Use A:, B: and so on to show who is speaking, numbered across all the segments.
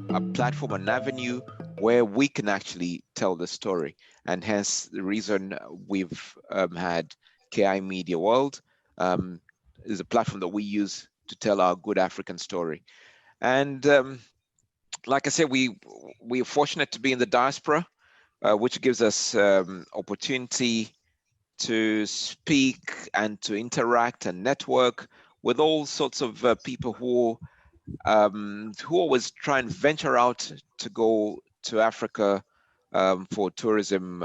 A: a platform, an avenue where we can actually tell the story. And hence the reason we've had KI Media World is a platform that we use to tell our good African story. And like I said, we're fortunate to be in the diaspora, which gives us opportunity to speak and to interact and network with all sorts of people who always try and venture out to go to Africa for tourism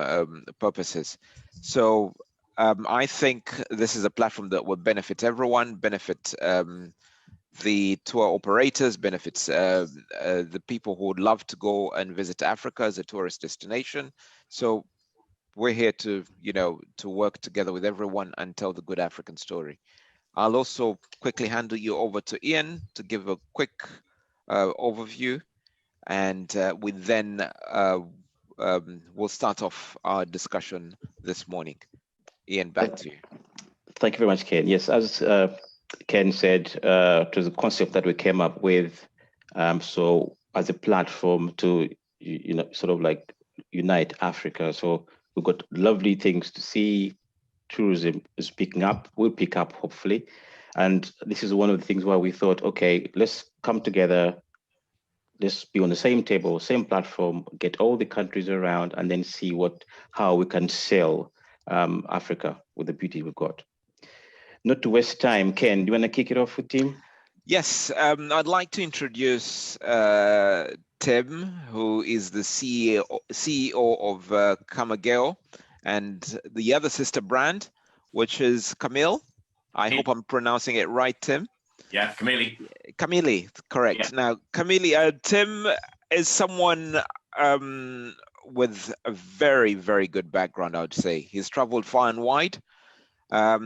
A: purposes. So I think this is a platform that will benefit everyone, benefit the tour operators, benefits the people who would love to go and visit Africa as a tourist destination. So we're here to, to work together with everyone and tell the good African story. I'll also quickly hand you over to Ian to give a quick overview, and we then we'll start off our discussion this morning. Ian, back to you.
B: Thank you very much, Ken. Yes, as Ken said, it was a concept that we came up with, so as a platform to, sort of like unite Africa. So we've got lovely things to see. Tourism is picking up, will pick up hopefully. And this is one of the things where we thought, okay, let's come together, let's be on the same table, same platform, get all the countries around, and then see how we can sell Africa with the beauty we've got. Not to waste time, Ken, do you want to kick it off with Tim?
A: Yes, I'd like to introduce Tim, who is the CEO of Kamageo, and the other sister brand, which is Camille. I hope I'm pronouncing it right, Tim.
C: Yeah, Camille.
A: Camille, correct. Yeah. Now, Camille, Tim is someone with a very, very good background, I would say. He's traveled far and wide.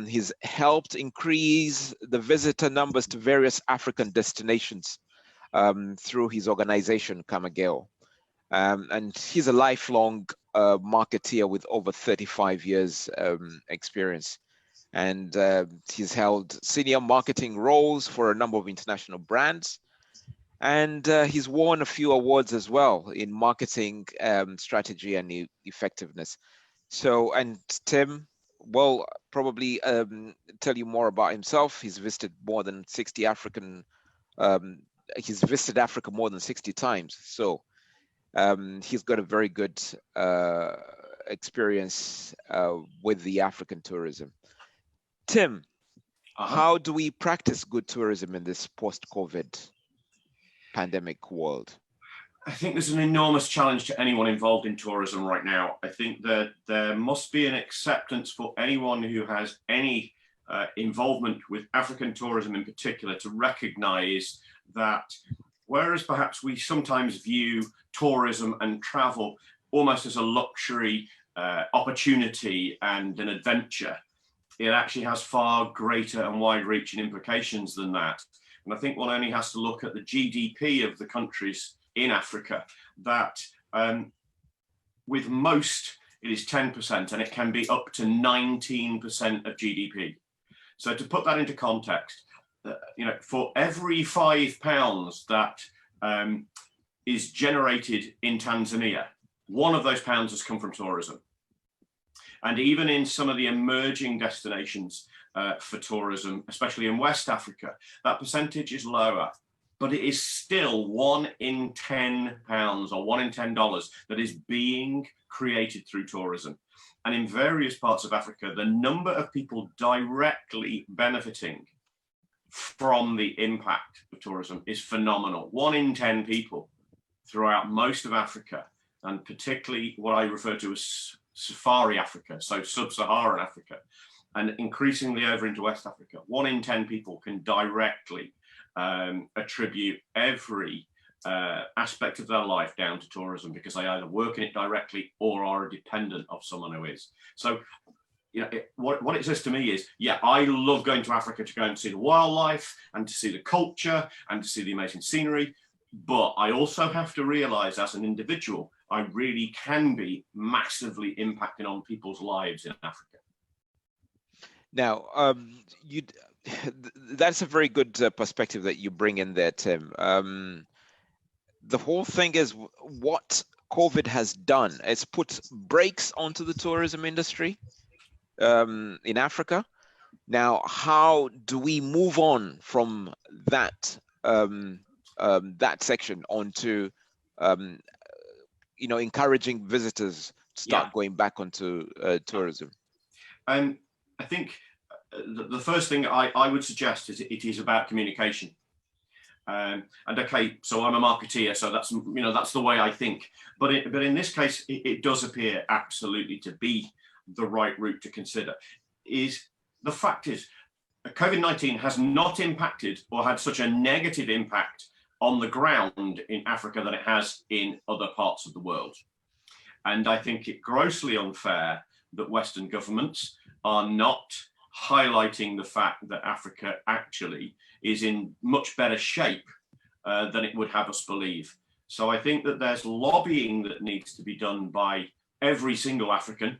A: He's helped increase the visitor numbers to various African destinations through his organization, Kamageo. And he's a lifelong marketeer with over 35 years experience. And he's held senior marketing roles for a number of international brands. And he's won a few awards as well in marketing strategy and effectiveness. So, and Tim will probably tell you more about himself. He's visited more than 60 African, he's visited Africa more than 60 times. So he's got a very good experience with the African tourism. Tim, how do we practice good tourism in this post-COVID pandemic world?
C: I think there's an enormous challenge to anyone involved in tourism right now. I think that there must be an acceptance for anyone who has any involvement with African tourism in particular to recognize that whereas perhaps we sometimes view tourism and travel almost as a luxury opportunity and an adventure, it actually has far greater and wide-reaching implications than that. And I think one only has to look at the GDP of the countries in Africa, that with most it is 10% and it can be up to 19% of GDP. So to put that into context, for every £5 that is generated in Tanzania, one of those pounds has come from tourism. And even in some of the emerging destinations for tourism, especially in West Africa, that percentage is lower, but it is still 1 in 10 pounds or 1 in $10 that is being created through tourism. And in various parts of Africa, the number of people directly benefiting from the impact of tourism is phenomenal. 1 in 10 people throughout most of Africa, and particularly what I refer to as Safari Africa, so sub-Saharan Africa, and increasingly over into West Africa, 1 in 10 people can directly attribute every aspect of their life down to tourism because they either work in it directly or are a dependent of someone who is. So, what it says to me is, yeah, I love going to Africa to go and see the wildlife and to see the culture and to see the amazing scenery. But I also have to realize as an individual, I really can be massively impacting on people's lives in Africa.
A: Now, that's a very good perspective that you bring in there, Tim. the whole thing is what COVID has done. It's put brakes onto the tourism industry in Africa. Now, how do we move on from that that section onto encouraging visitors to start going back onto tourism?
C: I think the first thing I would suggest is it is about communication. And okay, so I'm a marketeer, so that's that's the way I think. But in this case, it does appear absolutely to be the right route to consider. The fact is, COVID-19 has not impacted or had such a negative impact on the ground in Africa than it has in other parts of the world. And I think it grossly unfair that Western governments are not highlighting the fact that Africa actually is in much better shape than it would have us believe. So I think that there's lobbying that needs to be done by every single African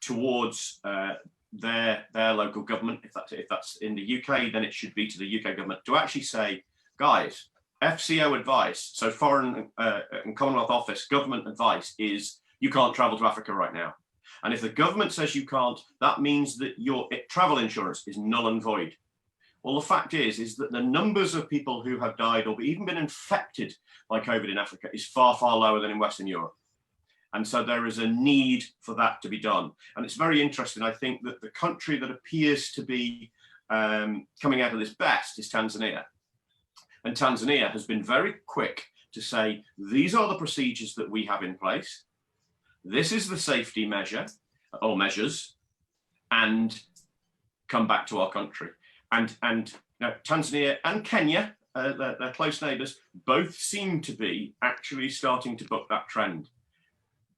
C: towards their local government. If that's in the UK, then it should be to the UK government to actually say, guys, FCO advice, so Foreign and Commonwealth Office government advice is you can't travel to Africa right now. And if the government says you can't, that means that your travel insurance is null and void. Well, the fact is that the numbers of people who have died or even been infected by COVID in Africa is far, far lower than in Western Europe. And so there is a need for that to be done. And it's very interesting. I think that the country that appears to be coming out of this best is Tanzania. And Tanzania has been very quick to say, these are the procedures that we have in place. This is the safety measure or measures, and come back to our country. And now Tanzania and Kenya, their close neighbours, both seem to be actually starting to buck that trend.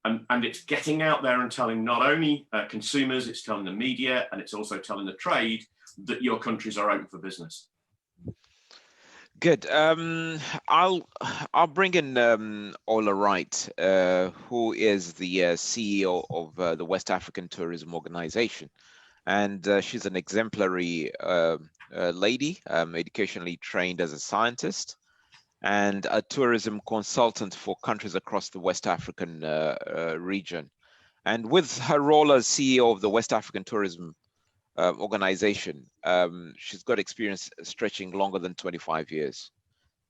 C: And it's getting out there and telling not only consumers, it's telling the media, and it's also telling the trade that your countries are open for business.
A: Good. I'll bring in Ola Wright, who is the CEO of the West African Tourism Organization, and she's an exemplary lady, educationally trained as a scientist, and a tourism consultant for countries across the West African region. And with her role as CEO of the West African Tourism Organization, she's got experience stretching longer than 25 years.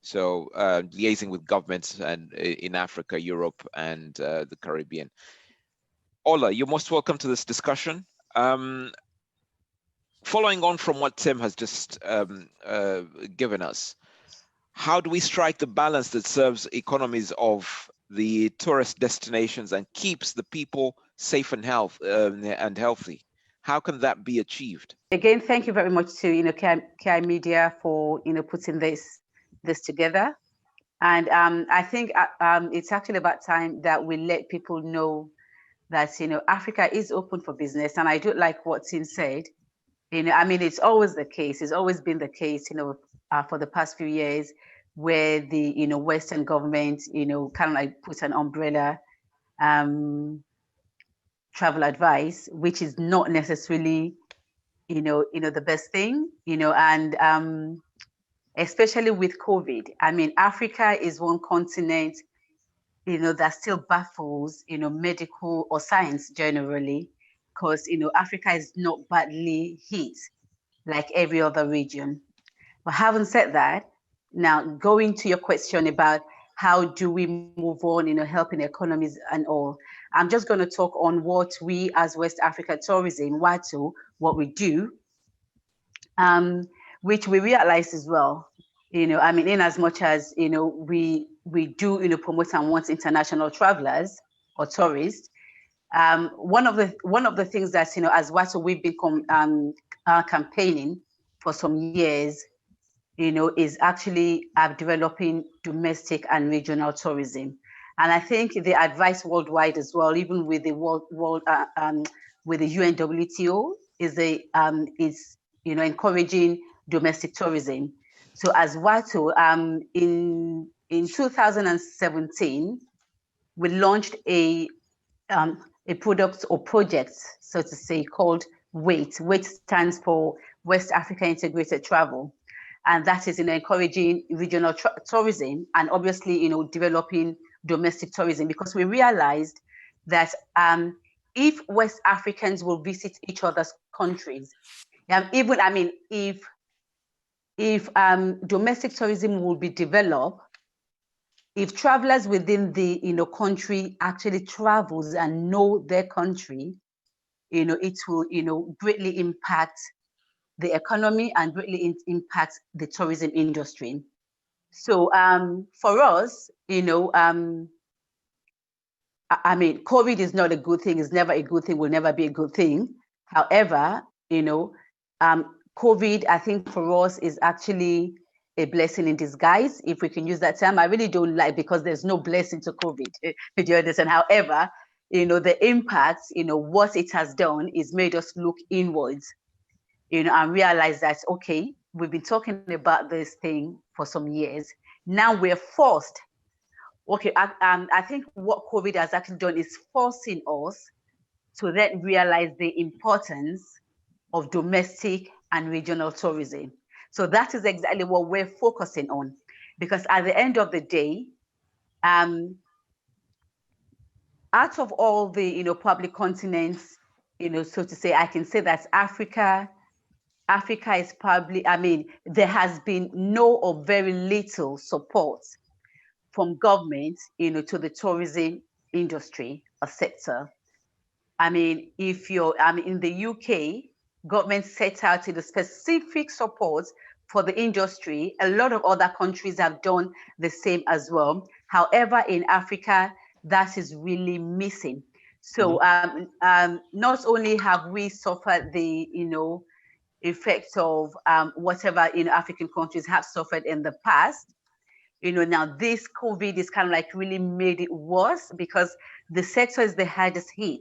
A: So liaising with governments and in Africa, Europe, and the Caribbean. Ola, you're most welcome to this discussion. Following on from what Tim has just given us, how do we strike the balance that serves economies of the tourist destinations and keeps the people safe and healthy? How can that be achieved?
D: Again, thank you very much to KI Media for putting this together, and I think it's actually about time that we let people know that Africa is open for business. And I do like what Tim said. I mean, it's always the case. It's always been the case. For the past few years, where the Western government kind of like put an umbrella travel advice, which is not necessarily the best thing, and especially with COVID. I mean, Africa is one continent that still baffles medical or science generally, because Africa is not badly hit like every other region. But having said that, now going to your question about how do we move on, helping economies and all, I'm just going to talk on what we as West Africa Tourism, WATO, what we do, which we realize as well, I mean, in as much as, we do, promote and want international travelers or tourists. One of the things that, as WATO, we've been campaigning for some years, is actually developing domestic and regional tourism. And I think the advice worldwide as well, even with the with the UNWTO, is encouraging domestic tourism. So as WATO, in 2017, we launched a product or project, so to say, called WAIT. WAIT stands for West Africa Integrated Travel. and that is, encouraging regional tourism, and obviously, developing domestic tourism, because we realized that if West Africans will visit each other's countries, even, if domestic tourism will be developed, if travelers within the country actually travels and know their country, it will greatly impact the economy and greatly impact the tourism industry. So for us, COVID is not a good thing. It's never a good thing. Will never be a good thing. However, COVID, I think for us, is actually a blessing in disguise, if we can use that term. I really don't like, because there's no blessing to COVID. Do you understand? However, the impact, what it has done is made us look inwards, and realize that, okay, we've been talking about this thing for some years. Now we're forced. Okay, I think what COVID has actually done is forcing us to then realize the importance of domestic and regional tourism. So that is exactly what we're focusing on, because at the end of the day, out of all the public continents, so to say, I can say that Africa is probably, there has been no or very little support from government, to the tourism industry or sector. If you're, in the UK, government set out the specific support for the industry. A lot of other countries have done the same as well. However, in Africa, that is really missing. So not only have we suffered the, effects of whatever African countries have suffered in the past, now this COVID is kind of like really made it worse, because the sector is the hardest hit.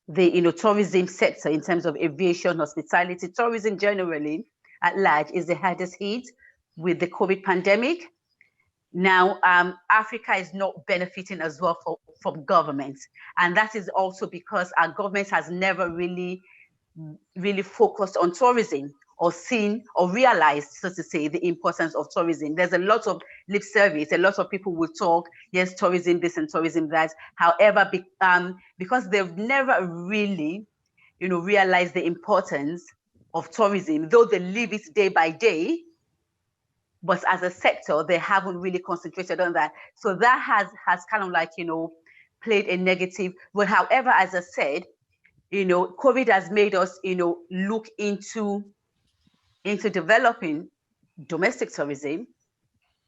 D: The tourism sector, in terms of aviation, hospitality, tourism generally at large, is the hardest hit with the COVID pandemic. Now, Africa is not benefiting as well from government, and that is also because our government has never really focused on tourism, or seen or realized, so to say, the importance of tourism. There's a lot of lip service. A lot of people will talk, yes, tourism this and tourism that. However, because they've never really, realized the importance of tourism, though they live it day by day, but as a sector, they haven't really concentrated on that. So that has kind of like, played a negative. But however, as I said, COVID has made us, look into developing domestic tourism,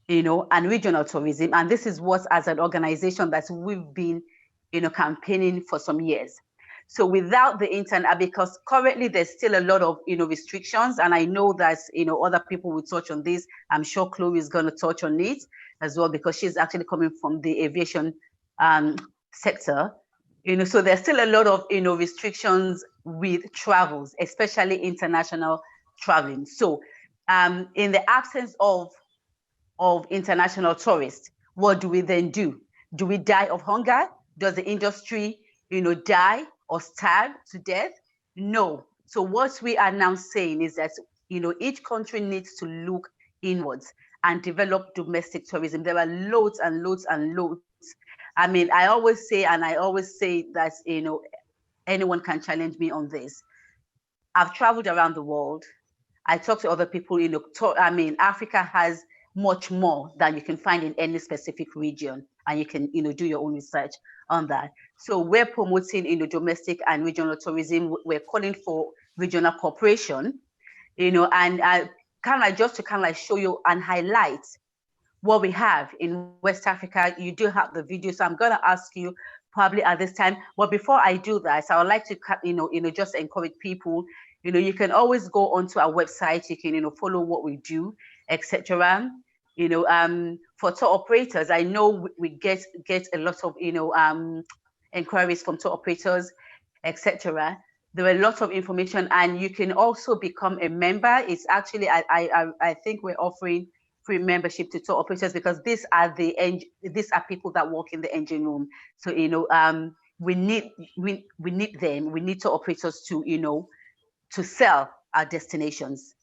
D: and regional tourism. And this is what, as an organization, that we've been, campaigning for some years. So without the internet, because currently there's still a lot of, restrictions, and I know that, other people will touch on this. I'm sure Chloe is going to touch on it as well, because she's actually coming from the aviation sector. So there's still a lot of, restrictions with travels, especially international traveling. So in the absence of international tourists, what do we then do? Do we die of hunger? Does the industry, die or starve to death? No. So what we are now saying is that, each country needs to look inwards and develop domestic tourism. There are loads and loads and loads. I always say that, anyone can challenge me on this. I've traveled around the world. I talk to other people, Africa has much more than you can find in any specific region, and you can, do your own research on that. So we're promoting, domestic and regional tourism. We're calling for regional cooperation, and just to show you and highlight what we have in West Africa. You do have the video, so I'm going to ask you probably at this time. But before I do that, I would like to, just encourage people. You can always go onto our website. You can, follow what we do, etc. For tour operators, I know we get a lot of, inquiries from tour operators, etc. There are a lot of information, and you can also become a member. It's actually, I think we're offering free membership to tour operators, because these are people that work in the engine room. So, we need them. We need tour operators to, to sell our destinations.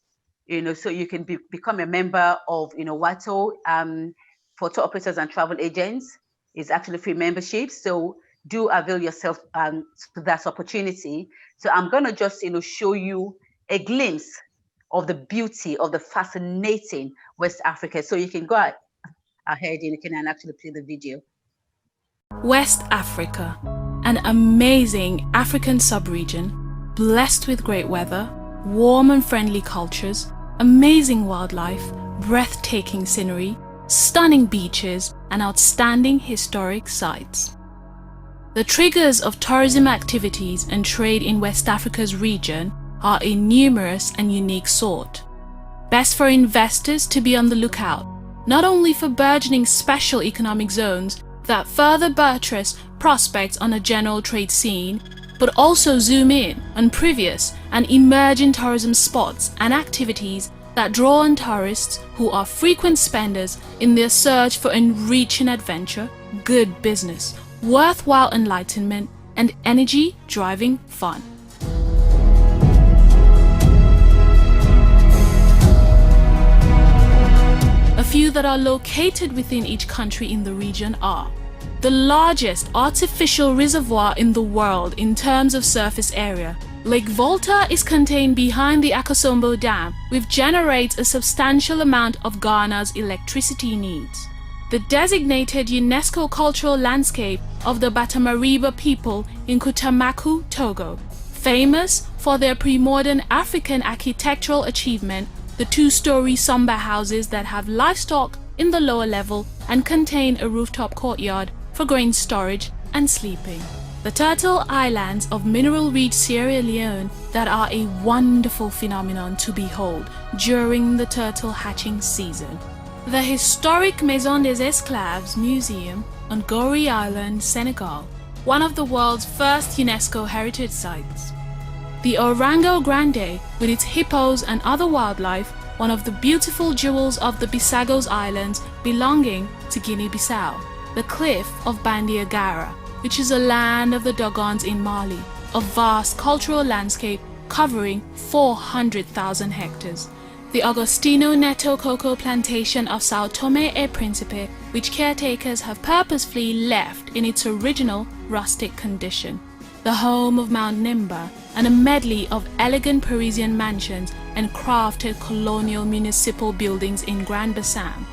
D: so you can become a member of, WATO, for tour operators and travel agents. It's actually free membership. So do avail yourself to that opportunity. So I'm going to just, show you a glimpse of the beauty of the fascinating West Africa. So you can go ahead and you can actually play the video.
E: West Africa, an amazing African sub-region, blessed with great weather, warm and friendly cultures, amazing wildlife, breathtaking scenery, stunning beaches, and outstanding historic sites. The triggers of tourism activities and trade in West Africa's region are a numerous and unique sort. Best for investors to be on the lookout, not only for burgeoning special economic zones that further buttress prospects on a general trade scene, but also zoom in on previous and emerging tourism spots and activities that draw on tourists who are frequent spenders in their search for enriching adventure, good business, worthwhile enlightenment, and energy-driving fun. A few that are located within each country in the region are: the largest artificial reservoir in the world in terms of surface area. Lake Volta is contained behind the Akosombo Dam, which generates a substantial amount of Ghana's electricity needs. The designated UNESCO cultural landscape of the Batamariba people in Kutamaku, Togo, famous for their pre-modern African architectural achievement, the two-story Samba houses that have livestock in the lower level and contain a rooftop courtyard for grain storage and sleeping. The Turtle Islands of mineral-rich Sierra Leone that are a wonderful phenomenon to behold during the turtle hatching season. The historic Maison des Esclaves Museum on Gorée Island, Senegal, one of the world's first UNESCO heritage sites. The Orango Grande, with its hippos and other wildlife, one of the beautiful jewels of the Bisagos Islands belonging to Guinea-Bissau. The Cliff of Bandiagara, which is a land of the Dogons in Mali, a vast cultural landscape covering 400,000 hectares. The Agostino Neto cocoa plantation of Sao Tome e Principe, which caretakers have purposefully left in its original rustic condition. The home of Mount Nimba, and a medley of elegant Parisian mansions and crafted colonial municipal buildings in Grand Bassam.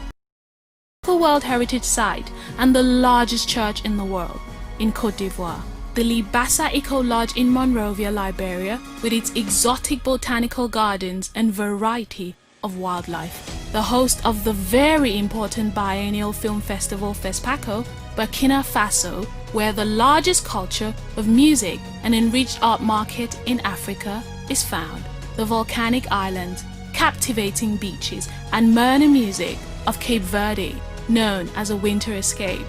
E: The World Heritage Site and the largest church in the world, in Côte d'Ivoire. The Libassa Eco Lodge in Monrovia, Liberia, with its exotic botanical gardens and variety of wildlife. The host of the very important biennial film festival FESPACO, Burkina Faso, where the largest culture of music and enriched art market in Africa is found. The volcanic islands, captivating beaches, and murder music of Cape Verde, known as a winter escape.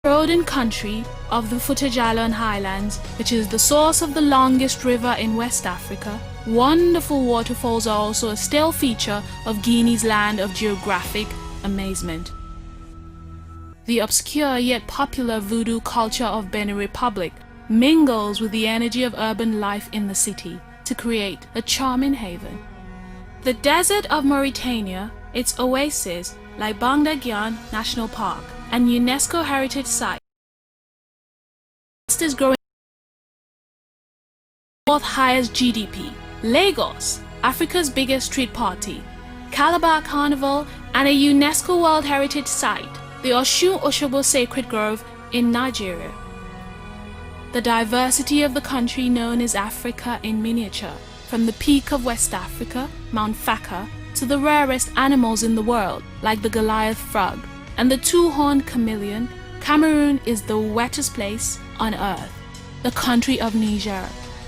E: Rodent country of the Futajalon Highlands, which is the source of the longest river in West Africa. Wonderful waterfalls are also a still feature of Guinea's land of geographic amazement. The obscure yet popular voodoo culture of Benin Republic mingles with the energy of urban life in the city to create a charming haven. The desert of Mauritania, its oasis like Bangda National Park, and UNESCO heritage site. Is growing fourth highest GDP. Lagos, Africa's biggest street party. Calabar Carnival, and a UNESCO World Heritage Site, the Osun Osogbo Sacred Grove in Nigeria. The diversity of the country known as Africa in miniature, from the peak of West Africa, Mount Faka, to the rarest animals in the world, like the Goliath frog and the two-horned chameleon. Cameroon is the wettest place on earth. The country of Niger,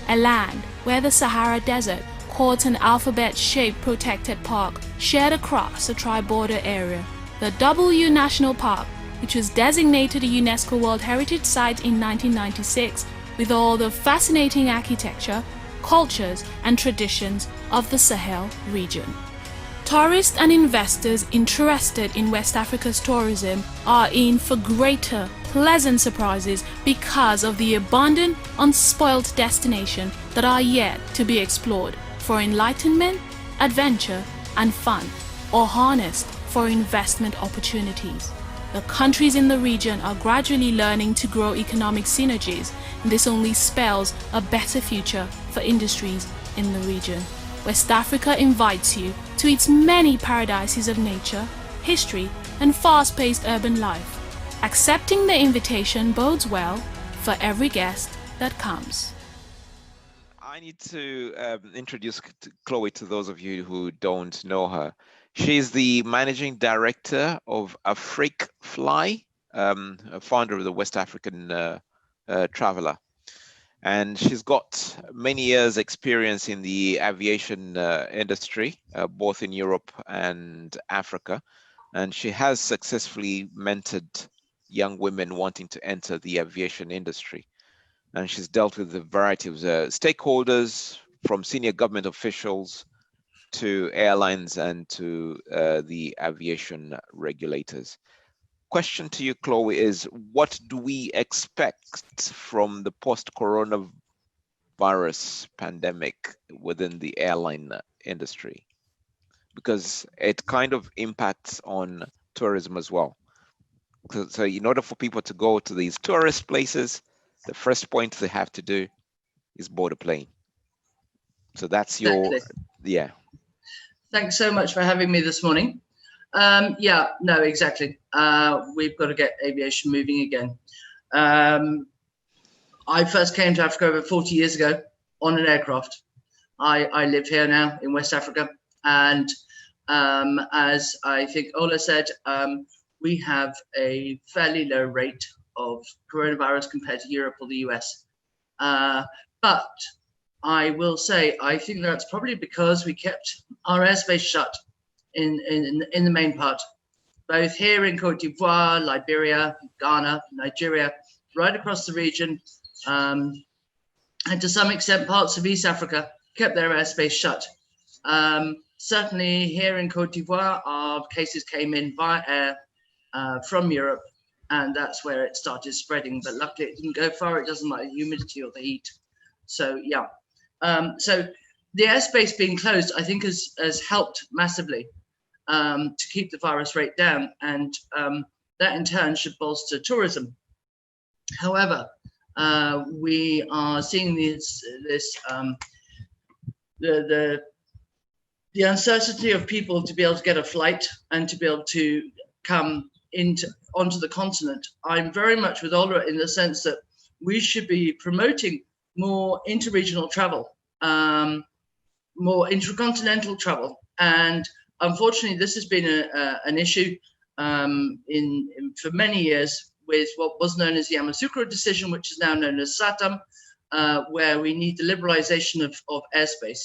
E: a land where the Sahara Desert caught an alphabet-shaped protected park shared across a tri-border area. The W National Park, which was designated a UNESCO World Heritage Site in 1996, with all the fascinating architecture, cultures, and traditions of the Sahel region. Tourists and investors interested in West Africa's tourism are in for greater, pleasant surprises because of the abundant, unspoiled destination that are yet to be explored for enlightenment adventure, and fun, or harnessed for investment opportunities. The countries in the region are gradually learning to grow economic synergies, and this only spells a better future for industries in the region. West Africa invites you to its many paradises of nature, history, and fast-paced urban life. Accepting the invitation bodes well for every guest that comes.
A: I need to introduce Chloe to those of you who don't know her. She's the managing director of Afrikfly, a founder of the West African Traveler. And she's got many years experience in the aviation industry, both in Europe and Africa. And she has successfully mentored young women wanting to enter the aviation industry. And she's dealt with a variety of stakeholders, from senior government officials to airlines and to the aviation regulators. Question to you, Chloe, is what do we expect from the post-coronavirus pandemic within the airline industry? Because it kind of impacts on tourism as well. So in order for people to go to these tourist places, the first point they have to do is board a plane. So that's your, yeah.
F: Thanks so much for having me this morning. Yeah, no, exactly. We've got to get aviation moving again. I first came to Africa over 40 years ago on an aircraft. I live here now in West Africa. And as I think Ola said, we have a fairly low rate of coronavirus compared to Europe or the US. But I will say, I think that's probably because we kept our airspace shut in the main part, both here in Cote d'Ivoire, Liberia, Ghana, Nigeria, right across the region, and to some extent parts of East Africa kept their airspace shut. Certainly here in Cote d'Ivoire, our cases came in via air from Europe, and that's where it started spreading. But luckily it didn't go far. It doesn't like the humidity or the heat. So yeah. So the airspace being closed, I think, has helped massively to keep the virus rate down, and that in turn should bolster tourism. However, we are seeing the uncertainty of people to be able to get a flight and to be able to come onto the continent. I'm very much with Ola in the sense that we should be promoting more interregional travel, more intercontinental travel, and unfortunately, this has been an issue for many years with what was known as the Yamoussoukro decision, which is now known as Sao Tome, where we need the liberalization of airspace.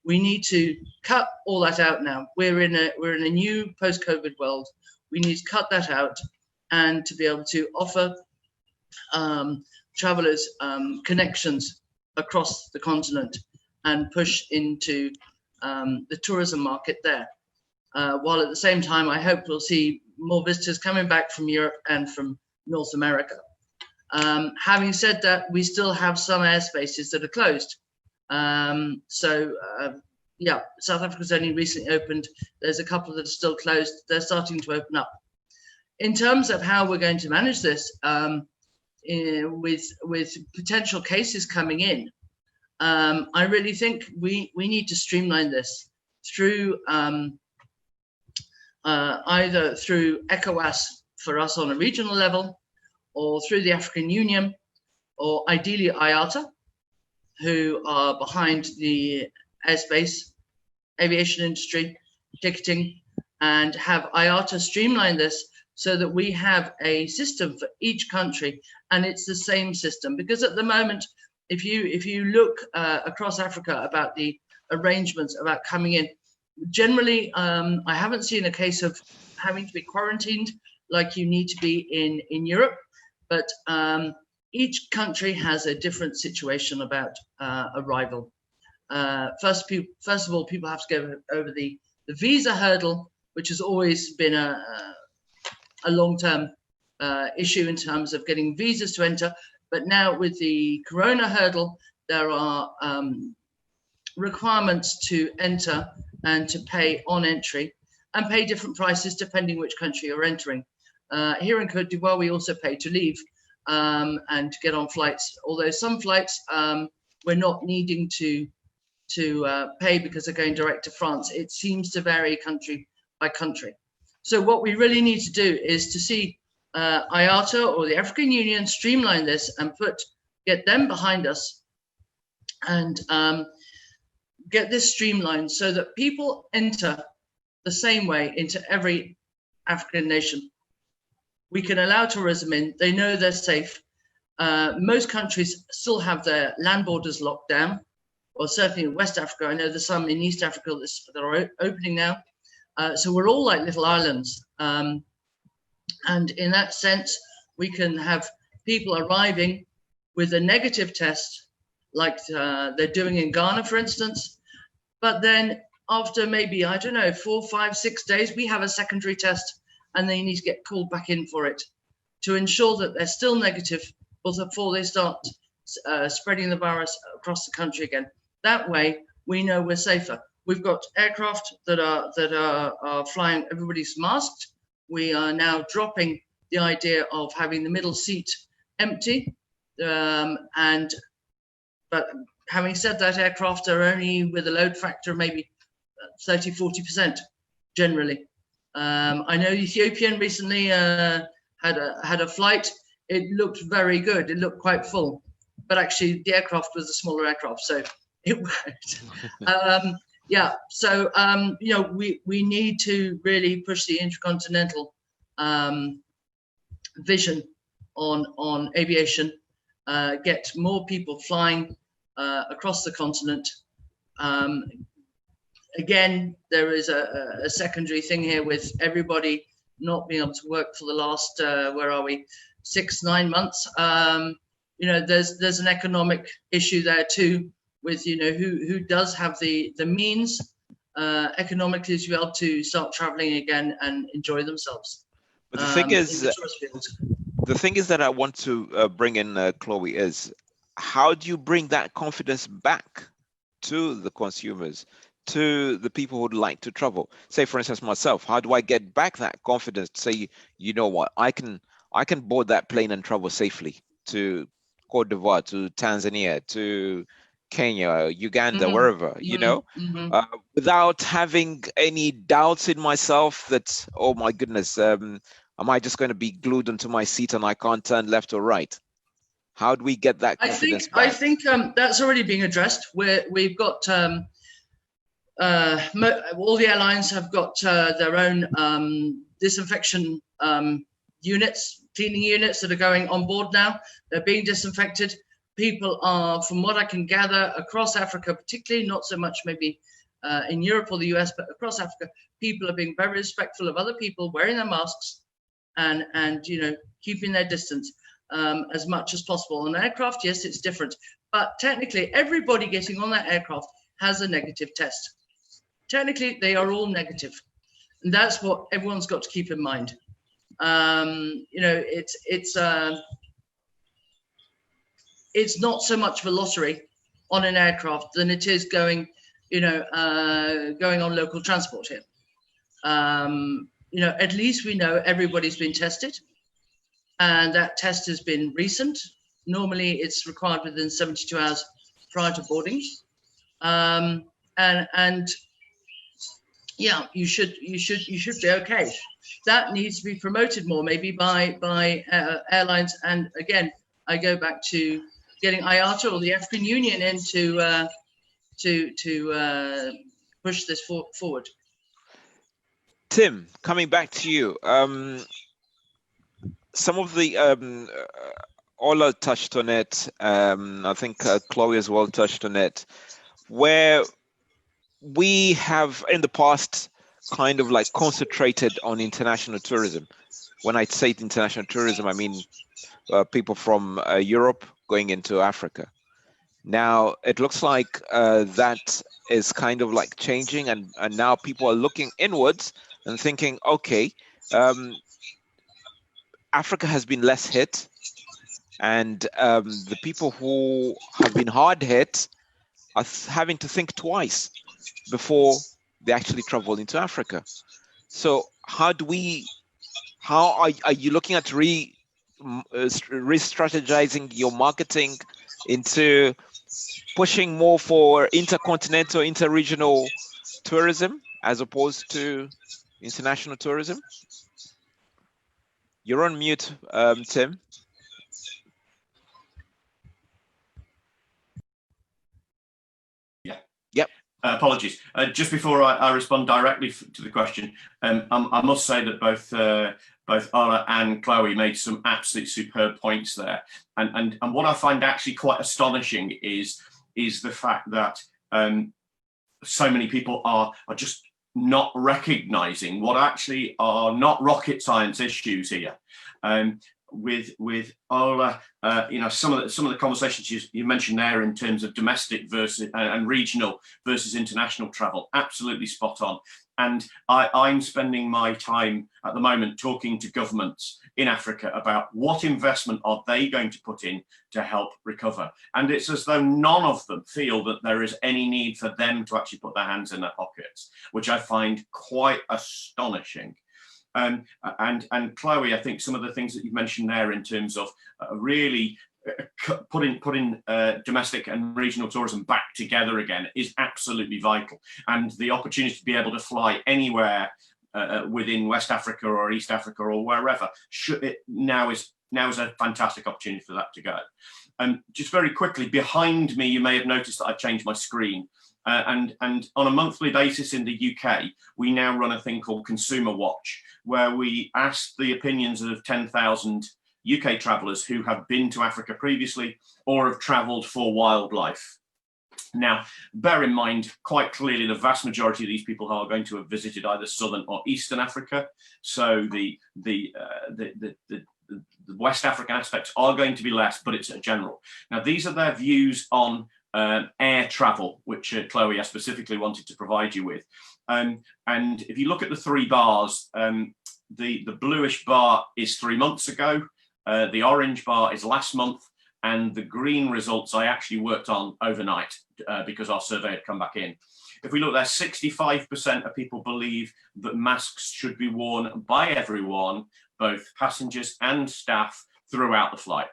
F: We need to cut all that out now. We're in a new post-COVID world. We need to cut that out and to be able to offer travelers connections across the continent and push into the tourism market there. While at the same time, I hope we'll see more visitors coming back from Europe and from North America. Having said that, we still have some airspaces that are closed. Yeah, South Africa's only recently opened. There's a couple that are still closed. They're starting to open up. In terms of how we're going to manage this, with potential cases coming in, I really think we need to streamline this through either through ECOWAS for us on a regional level, or through the African Union, or ideally IATA, who are behind the airspace, aviation industry, ticketing, and have IATA streamline this so that we have a system for each country, and it's the same system. Because at the moment, if you look across Africa about the arrangements about coming in, generally, I haven't seen a case of having to be quarantined like you need to be in Europe, but each country has a different situation about arrival. First of all, people have to go over the visa hurdle, which has always been a long-term issue in terms of getting visas to enter. But now with the corona hurdle, there are requirements to enter and to pay on entry, and pay different prices depending which country you're entering. Here in Côte d'Ivoire, we also pay to leave and to get on flights, although some flights we're not needing to pay because they're going direct to France. It seems to vary country by country. So what we really need to do is to see IATA or the African Union streamline this and get them behind us and get this streamlined so that people enter the same way into every African nation. We can allow tourism in, they know they're safe. Most countries still have their land borders locked down, or certainly in West Africa. I know there's some in East Africa that are opening now. So we're all like little islands. And in that sense, we can have people arriving with a negative test, like they're doing in Ghana, for instance. But then after maybe, I don't know, 4, 5, 6 days, we have a secondary test and they need to get called back in for it to ensure that they're still negative before they start spreading the virus across the country again. That way, we know we're safer. We've got aircraft that are flying, everybody's masked. We are now dropping the idea of having the middle seat empty. But having said that, aircraft are only with a load factor of maybe 30, 40% generally. I know Ethiopian recently had a flight. It looked very good. It looked quite full, but actually the aircraft was a smaller aircraft, so it worked. Yeah, so you know, we need to really push the intercontinental vision on aviation, get more people flying across the continent. Again, there is a secondary thing here with everybody not being able to work for the last, where are we, 6, 9 months. You know, there's an economic issue there too, with, you know, who does have the means economically to be able to start traveling again and enjoy themselves.
A: But the thing is that I want to bring in, Chloe, is how do you bring that confidence back to the consumers, to the people who'd like to travel? Say, for instance, myself, how do I get back that confidence to say, you know what, I can board that plane and travel safely to Côte d'Ivoire, to Tanzania, to Kenya, Uganda, wherever, you know, without having any doubts in myself that, oh my goodness, am I just going to be glued onto my seat and I can't turn left or right? How do we get that confidence back?
F: I think that's already being addressed. We've got all the airlines have got their own disinfection units, cleaning units that are going on board now. They're being disinfected. People are, from what I can gather, across Africa, particularly, not so much maybe in Europe or the US, but across Africa, people are being very respectful of other people, wearing their masks and you know, keeping their distance as much as possible. On aircraft, yes, it's different, but technically everybody getting on that aircraft has a negative test. Technically, they are all negative, and that's what everyone's got to keep in mind. You know, it's not so much of a lottery on an aircraft than it is going, you know, going on local transport here. You know, at least we know everybody's been tested, and that test has been recent. Normally, it's required within 72 hours prior to boarding, and yeah, you should be okay. That needs to be promoted more, maybe by airlines. And again, I go back to getting IATA or the African Union in to push this forward.
A: Tim, coming back to you, some of the Ola touched on it. I think Chloe as well touched on it, where we have in the past kind of like concentrated on international tourism. When I say international tourism, I mean people from Europe going into Africa. Now it looks like that is kind of like changing, and now people are looking inwards and thinking, okay, Africa has been less hit, and the people who have been hard hit are having to think twice before they actually travel into Africa. So how are you looking at re-strategizing your marketing into pushing more for intercontinental, interregional tourism as opposed to international tourism? You're on mute, Tim.
C: Yeah.
A: Yep.
C: Apologies. Just before I respond directly to the question, I must say that both Ola and Chloe made some absolutely superb points there. And what I find actually quite astonishing is the fact that so many people are just not recognizing what actually are not rocket science issues here. With Ola, some of the conversations you mentioned there in terms of domestic versus and regional versus international travel, absolutely spot on. And I'm spending my time at the moment talking to governments in Africa about what investment are they going to put in to help recover. And it's as though none of them feel that there is any need for them to actually put their hands in their pockets, which I find quite astonishing. And Chloe, I think some of the things that you mentioned there in terms of really putting domestic and regional tourism back together again is absolutely vital. And the opportunity to be able to fly anywhere within West Africa or East Africa or wherever now is a fantastic opportunity for that to go. Just very quickly, behind me, you may have noticed that I've changed my screen. And on a monthly basis in the UK, we now run a thing called Consumer Watch, where we ask the opinions of 10,000 UK travellers who have been to Africa previously or have travelled for wildlife. Now, bear in mind, quite clearly, the vast majority of these people are going to have visited either Southern or Eastern Africa. So the West African aspects are going to be less, but it's a general. Now, these are their views on air travel, which Chloe, I specifically wanted to provide you with. And if you look at the three bars, the bluish bar is 3 months ago, the orange bar is last month, and the green results I actually worked on overnight because our survey had come back in. If we look there, 65% of people believe that masks should be worn by everyone, both passengers and staff, throughout the flight.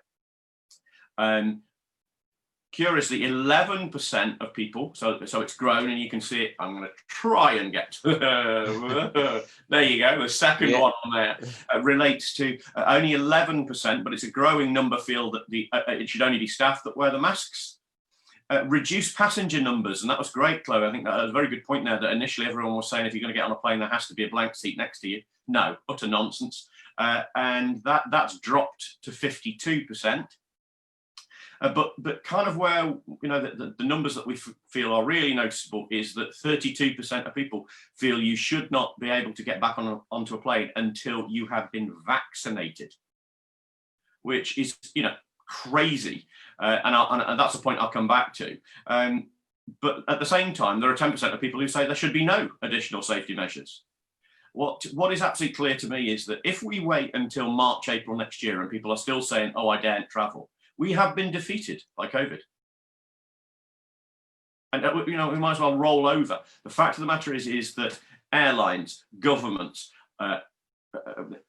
C: Curiously, 11% of people, so it's grown, and you can see it. I'm going to try and get to there you go. The second one on there relates to only 11%, but it's a growing number feel that it should only be staff that wear the masks. Reduced passenger numbers, and that was great, Chloe. I think that was a very good point there, that initially everyone was saying if you're going to get on a plane, there has to be a blank seat next to you. No, utter nonsense. And that's dropped to 52%. But kind of where, the numbers that we feel are really noticeable is that 32% of people feel you should not be able to get back onto a plane until you have been vaccinated, which is, crazy. And that's a point I'll come back to. But at the same time, there are 10% of people who say there should be no additional safety measures. What is absolutely clear to me is that if we wait until March, April next year and people are still saying, oh, I daren't travel, we have been defeated by COVID. And, we might as well roll over. The fact of the matter is that airlines, governments,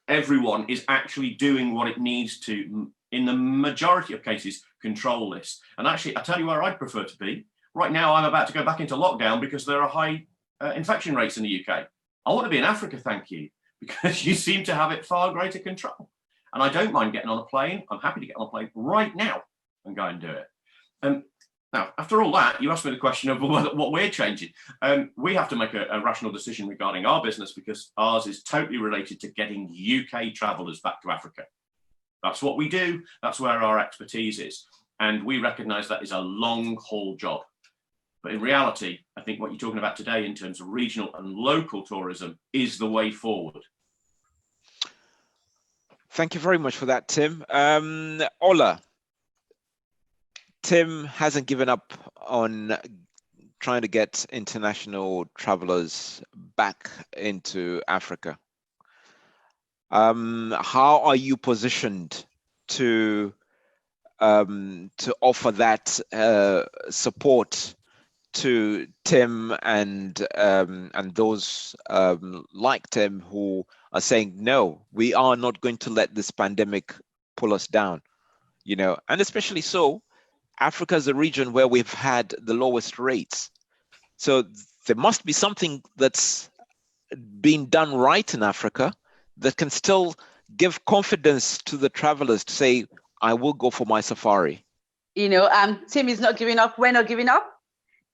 C: everyone is actually doing what it needs to, in the majority of cases, control this. And actually, I tell you where I'd prefer to be. Right now, I'm about to go back into lockdown because there are high infection rates in the UK. I want to be in Africa, thank you, because you seem to have it far greater control. And I don't mind getting on a plane. I'm happy to get on a plane right now and go and do it. Now, after all that, you asked me the question of what we're changing. We have to make a rational decision regarding our business because ours is totally related to getting UK travellers back to Africa. That's what we do. That's where our expertise is. And we recognise that is a long haul job. But in reality, I think what you're talking about today in terms of regional and local tourism is the way forward.
A: Thank you very much for that, Tim. Ola, Tim hasn't given up on trying to get international travelers back into Africa. How are you positioned to offer that support to Tim and those like Tim who are saying, no, we are not going to let this pandemic pull us down, you know, and especially so, Africa is a region where we've had the lowest rates. So there must be something that's being done right in Africa that can still give confidence to the travelers to say, I will go for my safari.
D: You know, Tim is not giving up. We're not giving up.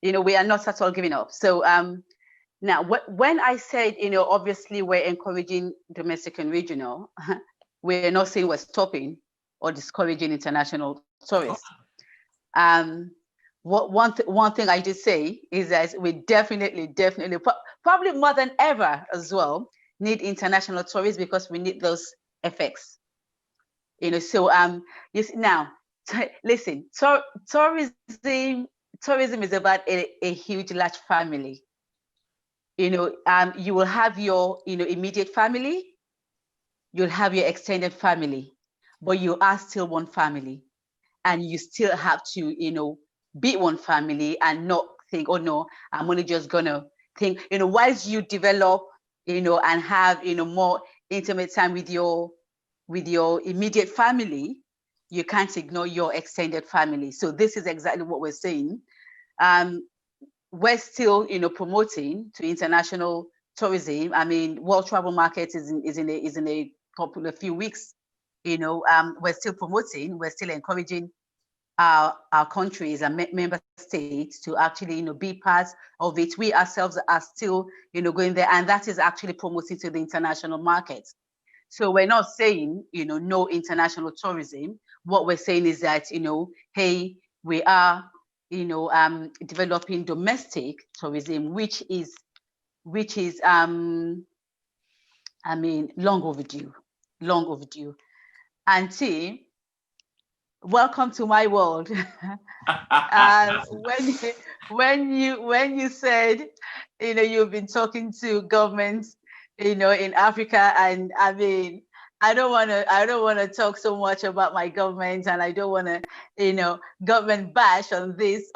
D: You know, we are not at all giving up. So now, when I said, you know, obviously we're encouraging domestic and regional, we're not saying we're stopping or discouraging international tourists. One thing I did say is that we definitely, probably more than ever as well, need international tourists because we need those effects. You know, so now, listen, tourism is about a huge, large family. You know, you will have your, you know, immediate family, you'll have your extended family, but you are still one family, and you still have to, you know, be one family and not think, oh no, I'm only just gonna think, you know, whilst you develop, you know, and have, you know, more intimate time with your immediate family, you can't ignore your extended family. So this is exactly what we're saying. We're still, you know, promoting to international tourism. I mean, World Travel Market is in a few weeks. You know, we're still promoting, we're still encouraging our countries and member states to actually, you know, be part of it. We ourselves are still, you know, going there, and that is actually promoting to the international market. So we're not saying, you know, no international tourism. What we're saying is that, you know, hey, we are, you know, developing domestic tourism, which is, I mean, long overdue. Auntie, welcome to my world. When you said, you know, you've been talking to governments, you know, in Africa, and I mean, I don't want to talk so much about my government, and I don't want to, you know, government bash on this,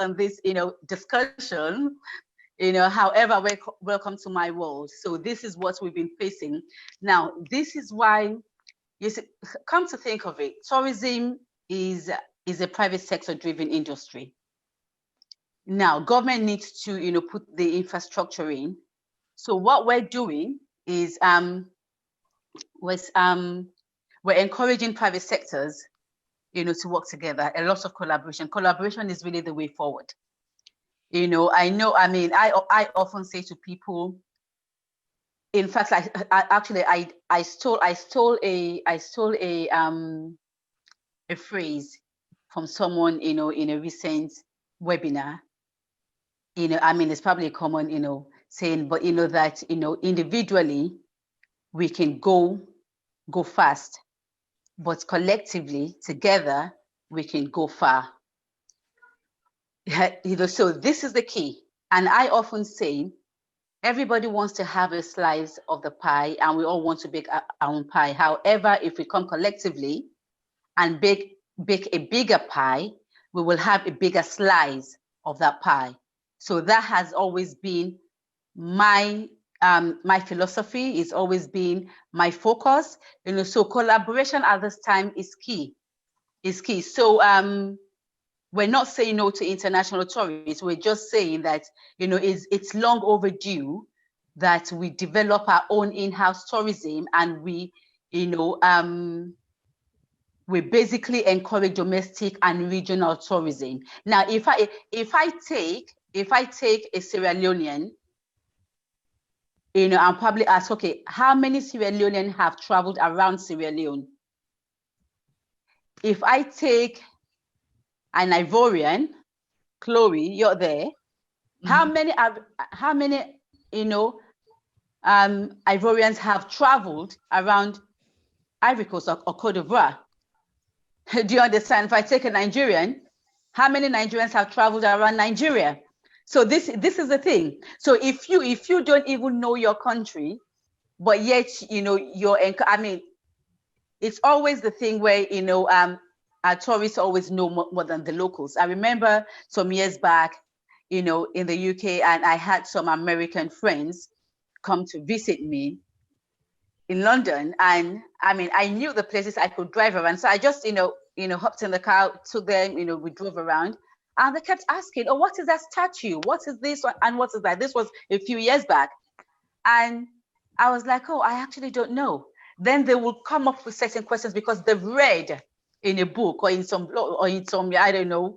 D: you know, discussion. You know, however, welcome to my world. So this is what we've been facing. Now, this is why, you see, come to think of it, tourism is a private sector driven industry. Now, government needs to, you know, put the infrastructure in. So what we're doing is we're encouraging private sectors, you know, to work together. A lot of collaboration. Collaboration is really the way forward. You know, I mean, I often say to people, in fact, I stole a phrase from someone, you know, in a recent webinar. You know, I mean, it's probably common, you know, saying, but you know that, you know, individually we can go fast, but collectively together we can go far. You know, so this is the key. And I often say, everybody wants to have a slice of the pie, and we all want to bake our own pie. However, if we come collectively and bake a bigger pie, we will have a bigger slice of that pie. So that has always been my philosophy. It's always been my focus. You know, so collaboration at this time is key. So we're not saying no to international tourists. We're just saying that, you know, it's long overdue that we develop our own in-house tourism, and we, you know, we basically encourage domestic and regional tourism. Now, if I take a Sierra Leonean, you know, I'll probably ask, okay, how many Sierra Leoneans have traveled around Sierra Leone? If I take an Ivorian, Chloe, you're there. Mm-hmm. How many, you know, Ivorians have traveled around Ivory Coast or Cote d'Ivoire? Do you understand? If I take a Nigerian, how many Nigerians have traveled around Nigeria? So this is the thing. So if you don't even know your country, but yet, you know, I mean, it's always the thing where, you know, our tourists always know more than the locals. I remember some years back, in the UK, and I had some American friends come to visit me in London. And I mean, I knew the places I could drive around. So I just, hopped in the car, took them, we drove around. And they kept asking, oh, what is that statue? What is this one? And what is that? This was a few years back. And I was like, oh, I actually don't know. Then they will come up with certain questions because they've read in a book or in some blog or in some, I don't know,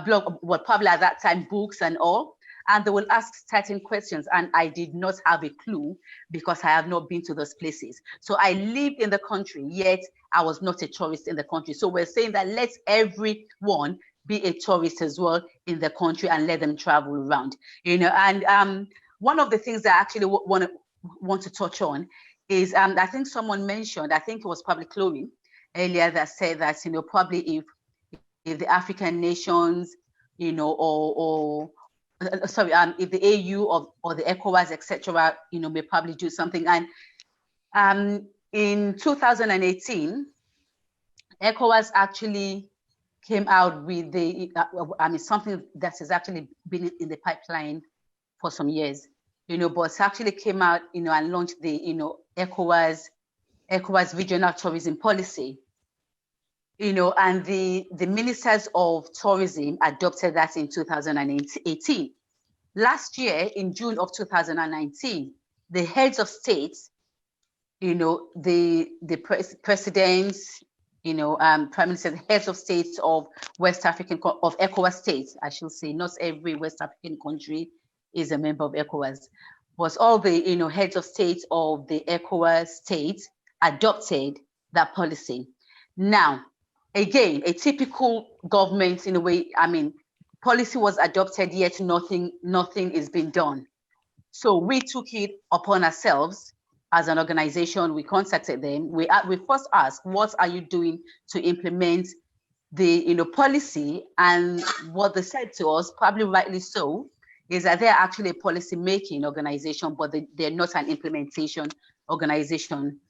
D: blog, well, probably at that time, books and all. And they will ask certain questions. And I did not have a clue because I have not been to those places. So I lived in the country, yet I was not a tourist in the country. So we're saying that let everyone be a tourist as well in the country and let them travel around, and one of the things that I actually want to touch on is I think someone mentioned, I think it was probably Chloe earlier, that said that probably if the African nations if the AU or the ECOWAS, etc., may probably do something. And in 2018, ECOWAS actually came out with something that has actually been in the pipeline for some years, but actually came out, and launched the, ECOWAS regional tourism policy, and the ministers of tourism adopted that in 2018. Last year, in June of 2019, the heads of states, the presidents, prime minister, the heads of states of West African, of ECOWAS states, I should say, not every West African country is a member of ECOWAS, but all the, heads of states of the ECOWAS states adopted that policy. Now, again, a typical government, in a way, policy was adopted, yet nothing is being done. So we took it upon ourselves as an organization. We contacted them. We first asked, what are you doing to implement the policy? And what they said to us, probably rightly so, is that they're actually a policy making organization, but they're not an implementation organization.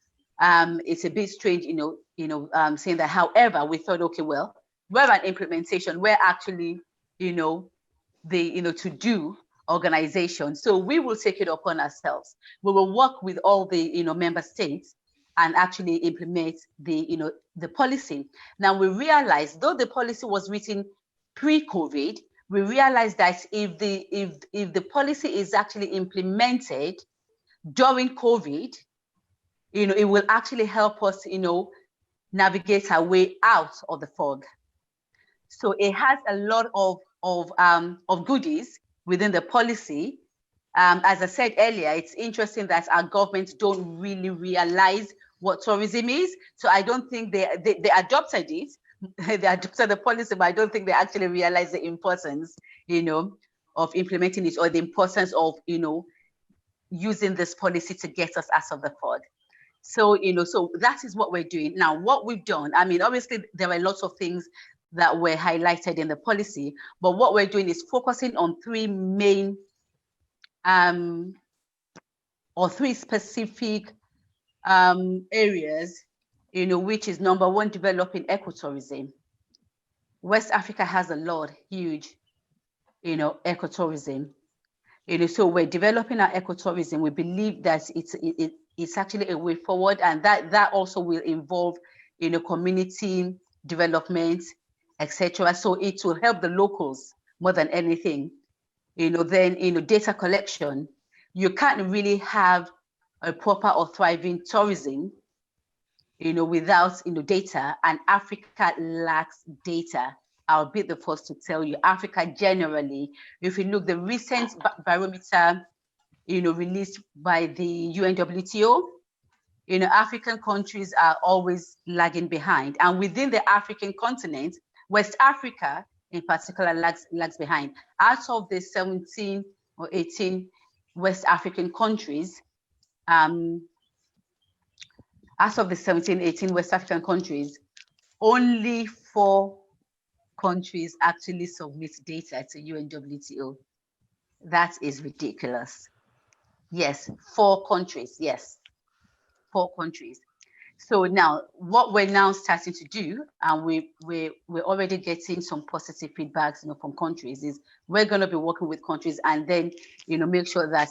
D: It's a bit strange, saying that. However, we thought, okay, well, we're an implementation. We're actually, the to-do organization. So we will take it upon ourselves. We will work with all the, member states and actually implement the, the policy. Now we realized, though the policy was written pre-COVID, we realized that if the policy is actually implemented during COVID, it will actually help us, navigate our way out of the fog. So it has a lot of goodies within the policy. As I said earlier, it's interesting that our governments don't really realize what tourism is. So I don't think they adopted it. They adopted the policy, but I don't think they actually realize the importance, of implementing it, or the importance of, using this policy to get us out of the fog. So, so that is what we're doing. Now, what we've done, obviously there are lots of things that were highlighted in the policy, but what we're doing is focusing on three main or three specific areas, which is number one, developing ecotourism. West Africa has a lot, huge, ecotourism. So we're developing our ecotourism. We believe that it's actually a way forward, and that also will involve, community development, etc. So it will help the locals more than anything. Then, data collection. You can't really have a proper or thriving tourism, without, data, and Africa lacks data. I'll be the first to tell you, Africa generally, if you look, the recent barometer, released by the UNWTO, African countries are always lagging behind. And within the African continent, West Africa in particular lags behind. Out of the 17 or 18 West African countries, out of the 17, 18 West African countries, only 4 countries actually submit data to UNWTO. That is ridiculous. Yes, 4 countries. Yes, 4 countries. So now, what we're now starting to do, and we're already getting some positive feedbacks, from countries, is we're going to be working with countries, and then make sure that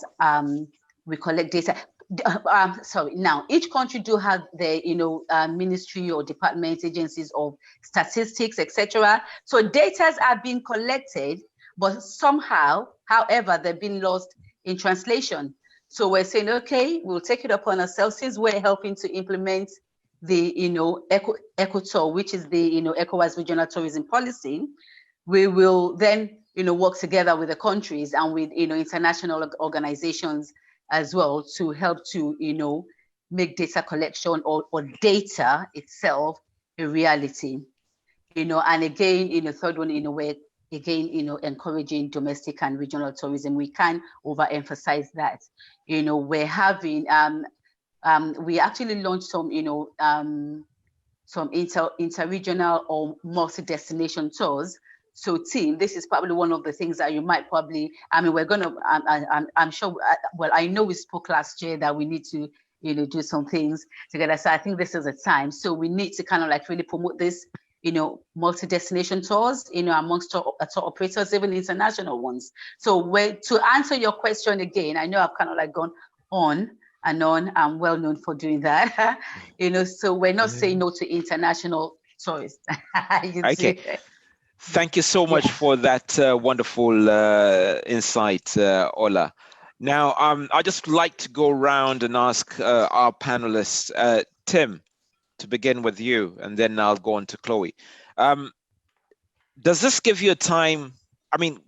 D: we collect data. Sorry. Now, each country do have their ministry or department, agencies of statistics, etc. So data are being collected, but somehow, however, they've been lost in translation. So we're saying, okay, we'll take it upon ourselves, since we're helping to implement the, EcoTour, which is the, ECOWAS regional tourism policy. We will then, work together with the countries and with, international organizations as well, to help to, make data collection or data itself a reality. And again, third one, we're again, encouraging domestic and regional tourism. We can't overemphasize that. We're having, we actually launched some, some inter-regional or multi-destination tours. So team, this is probably one of the things that you might probably, we're going to, I'm sure, well, I know we spoke last year that we need to, do some things together. So I think this is a time. So we need to kind of like really promote this, multi-destination tours, amongst tour operators, even international ones. So to answer your question again, I know I've kind of like gone on and on. I'm well known for doing that. So we're not saying no to international tourists.
A: Okay. Thank you so much for that wonderful insight, Ola. Now, I'd just like to go around and ask our panelists, Tim, to begin with you, and then I'll go on to Chloe. Does this give you a time,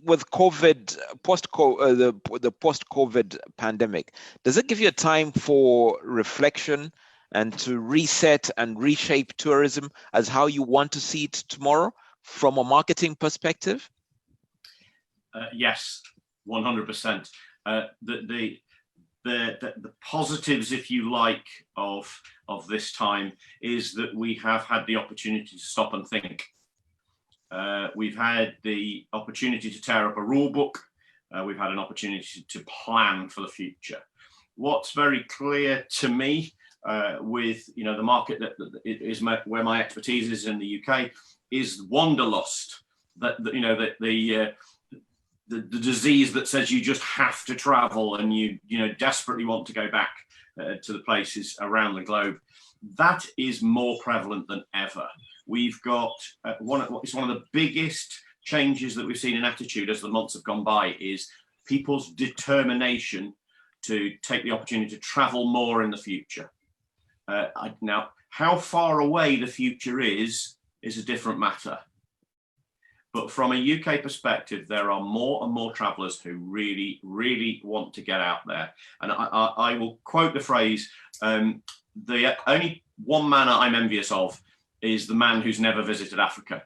A: with COVID, the post-COVID pandemic, does it give you a time for reflection and to reset and reshape tourism as how you want to see it tomorrow from a marketing perspective?
C: Yes, 100%. The positives, if you like, of this time is that we have had the opportunity to stop and think. We've had the opportunity to tear up a rule book. We've had an opportunity to plan for the future. What's very clear to me with the market that is where my expertise is in the UK is wanderlust. The disease that says you just have to travel and you desperately want to go back to the places around the globe. That is more prevalent than ever. We've got it's one of the biggest changes that we've seen in attitude as the months have gone by is people's determination to take the opportunity to travel more in the future. Now, how far away the future is a different matter. But from a UK perspective, there are more and more travellers who really, really want to get out there. And I will quote the phrase, the only one man I'm envious of is the man who's never visited Africa.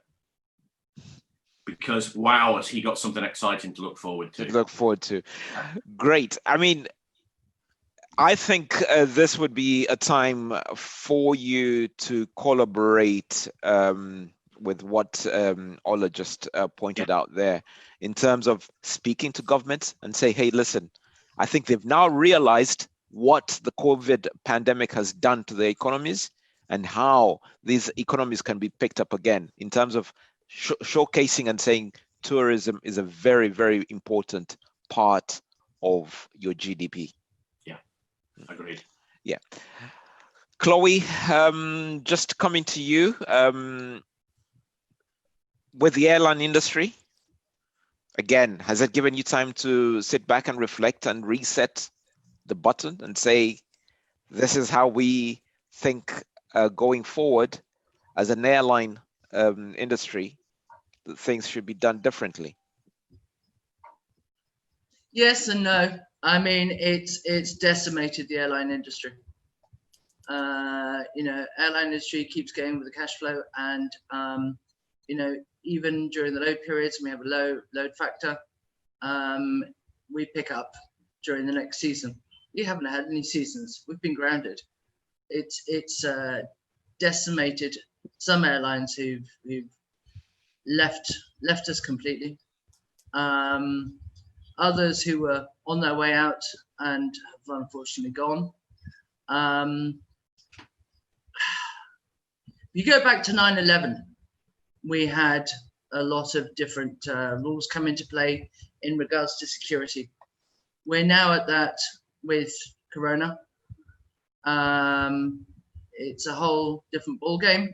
C: Because, wow, has he got something exciting to look forward to.
A: Great. I think this would be a time for you to collaborate with what Ola just pointed out there in terms of speaking to governments and say, hey, listen, I think they've now realized what the COVID pandemic has done to the economies and how these economies can be picked up again in terms of showcasing and saying tourism is a very, very important part of your GDP.
C: Yeah, agreed.
A: Yeah. Chloe, just coming to you, with the airline industry, again, has it given you time to sit back and reflect and reset the button and say, this is how we think going forward as an airline industry, that things should be done differently?
F: Yes and no. It's decimated the airline industry. Airline industry keeps going with the cash flow, and even during the load periods, we have a low load factor. We pick up during the next season. We haven't had any seasons. We've been grounded. It's decimated some airlines who've left us completely. Others who were on their way out and have unfortunately gone. you go back to 9/11, we had a lot of different rules come into play in regards to security. We're now at that with Corona. It's a whole different ball game.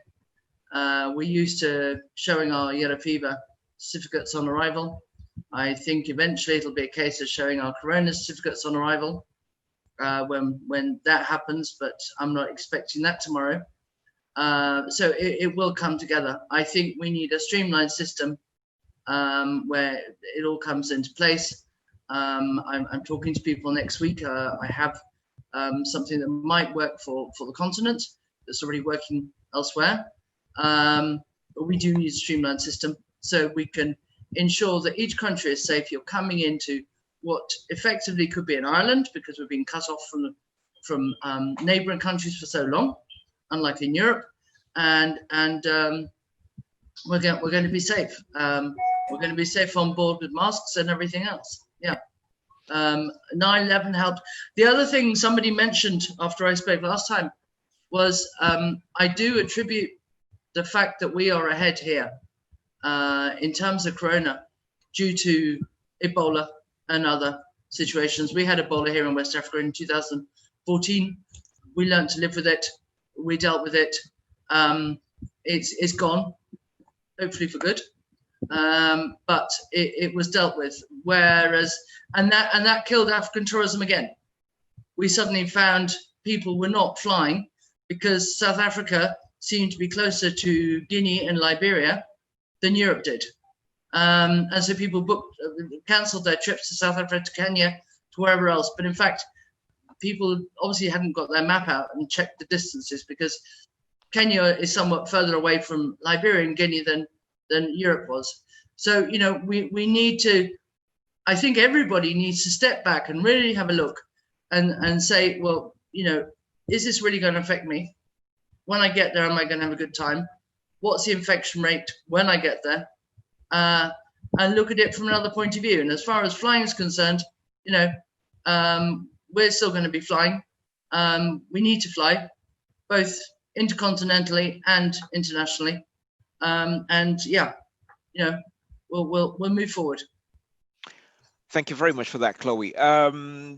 F: We're used to showing our yellow fever certificates on arrival. I think eventually it'll be a case of showing our Corona certificates on arrival when that happens, but I'm not expecting that tomorrow. So it will come together. I think we need a streamlined system where it all comes into place. I'm talking to people next week. I have something that might work for the continent that's already working elsewhere. But we do need a streamlined system so we can ensure that each country is safe. You're coming into what effectively could be an island because we've been cut off from neighboring countries for so long, unlike in Europe, and we're going to be safe. We're going to be safe on board with masks and everything else. Yeah. 9/11 helped. The other thing somebody mentioned after I spoke last time was I do attribute the fact that we are ahead here in terms of Corona due to Ebola and other situations. We had Ebola here in West Africa in 2014. We learned to live with it. We dealt with it. It's gone, hopefully for good. But it was dealt with. Whereas, and that killed African tourism again. We suddenly found people were not flying because South Africa seemed to be closer to Guinea and Liberia than Europe did. And so people cancelled their trips to South Africa, to Kenya, to wherever else. But in fact, people obviously hadn't got their map out and checked the distances because Kenya is somewhat further away from Liberia and Guinea than Europe was. So, you know, we need to, I think everybody needs to step back and really have a look and say, well, you know, is this really going to affect me? When I get there, am I going to have a good time? What's the infection rate when I get there? And look at it from another point of view. And as far as flying is concerned, you know, we're still going to be flying. We need to fly, both intercontinentally and internationally. And yeah, you know, we'll move forward.
A: Thank you very much for that, Chloe.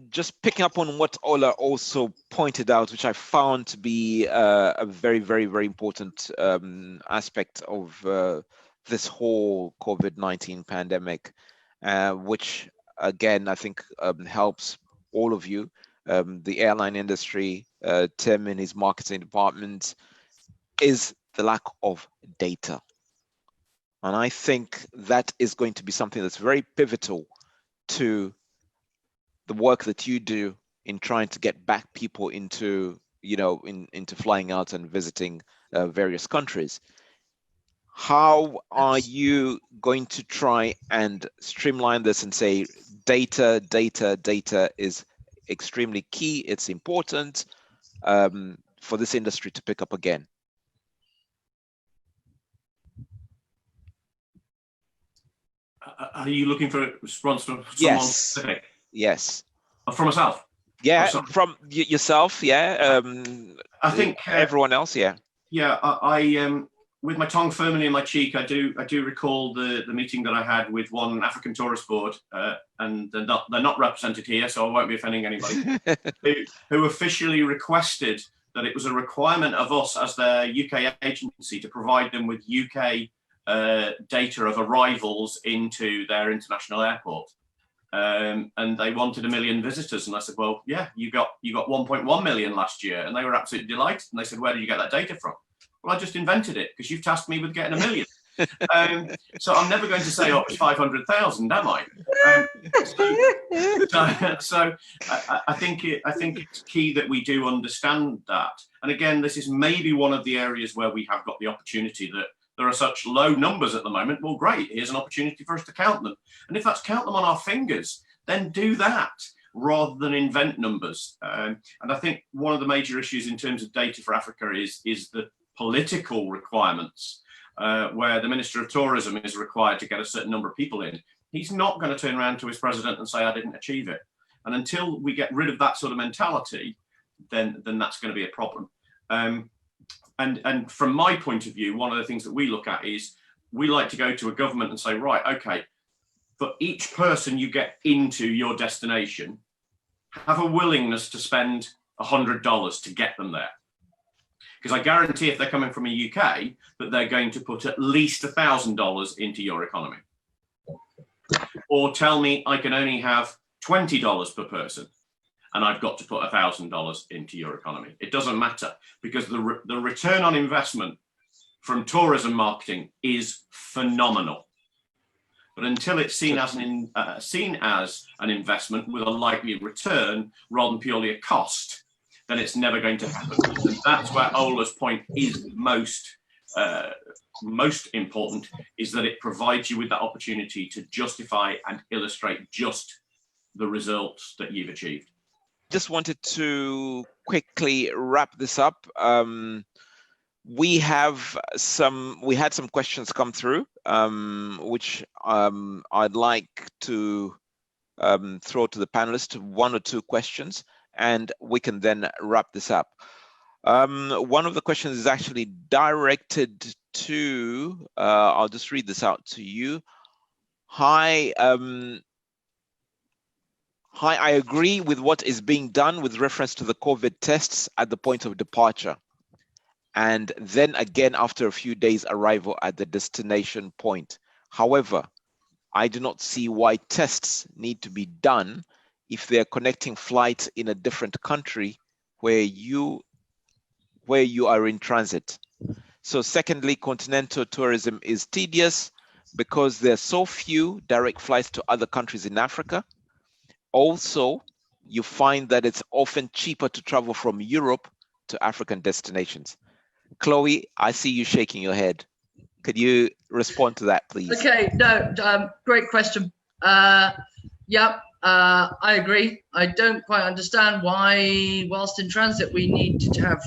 A: Just picking up on what Ola also pointed out, which I found to be a very, very, very important aspect of this whole COVID-19 pandemic, which again, I think helps all of you, the airline industry, Tim and his marketing department, is the lack of data. And I think that is going to be something that's very pivotal to the work that you do in trying to get back people into, you know, into flying out and visiting various countries. How are you going to try and streamline this and say data is extremely key, it's important for this industry to pick up again?
C: Are you looking for a response from someone specific?
A: Yes.
C: From myself?
A: Yeah, from yourself, yeah.
C: I think
A: everyone else, yeah.
C: Yeah, I with my tongue firmly in my cheek, I do recall the meeting that I had with one African tourist board, and they're not represented here, so I won't be offending anybody, who officially requested that it was a requirement of us as their UK agency to provide them with UK data of arrivals into their international airport, and they wanted 1 million visitors, and I said, well, yeah, you got 1.1 million last year, and they were absolutely delighted, and they said, where did you get that data from? Well, I just invented it because you've tasked me with getting 1 million. So I'm never going to say, oh, it's 500,000, am I? So I think it's key that we do understand that. And again, this is maybe one of the areas where we have got the opportunity that there are such low numbers at the moment. Well, great, here's an opportunity for us to count them. And if that's count them on our fingers, then do that rather than invent numbers. And I think one of the major issues in terms of data for Africa is the political requirements, where the Minister of Tourism is required to get a certain number of people in. He's not going to turn around to his president and say, I didn't achieve it. And until we get rid of that sort of mentality, then that's going to be a problem. and from my point of view, one of the things that we look at is we like to go to a government and say, right, okay, for each person you get into your destination, have a willingness to spend $100 to get them there. Because I guarantee if they're coming from a UK, that they're going to put at least $1,000 into your economy. Or tell me I can only have $20 per person and I've got to put $1,000 into your economy. It doesn't matter, because the return on investment from tourism marketing is phenomenal. But until it's seen as an investment with a likely return rather than purely a cost, then it's never going to happen. And that's where Ola's point is most important, is that it provides you with that opportunity to justify and illustrate just the results that you've achieved.
A: Just wanted to quickly wrap this up. We had some questions come through, which I'd like to throw to the panelists, 1 or 2 questions, and we can then wrap this up. One of the questions is actually directed to, I'll just read this out to you. Hi, I agree with what is being done with reference to the COVID tests at the point of departure, and then again after a few days arrival at the destination point. However, I do not see why tests need to be done if they're connecting flights in a different country where you are in transit. So secondly, continental tourism is tedious because there are so few direct flights to other countries in Africa. Also, you find that it's often cheaper to travel from Europe to African destinations. Chloe, I see you shaking your head. Could you respond to that, please?
F: Okay, no, great question. Yeah, I agree. I don't quite understand why, whilst in transit, we need to have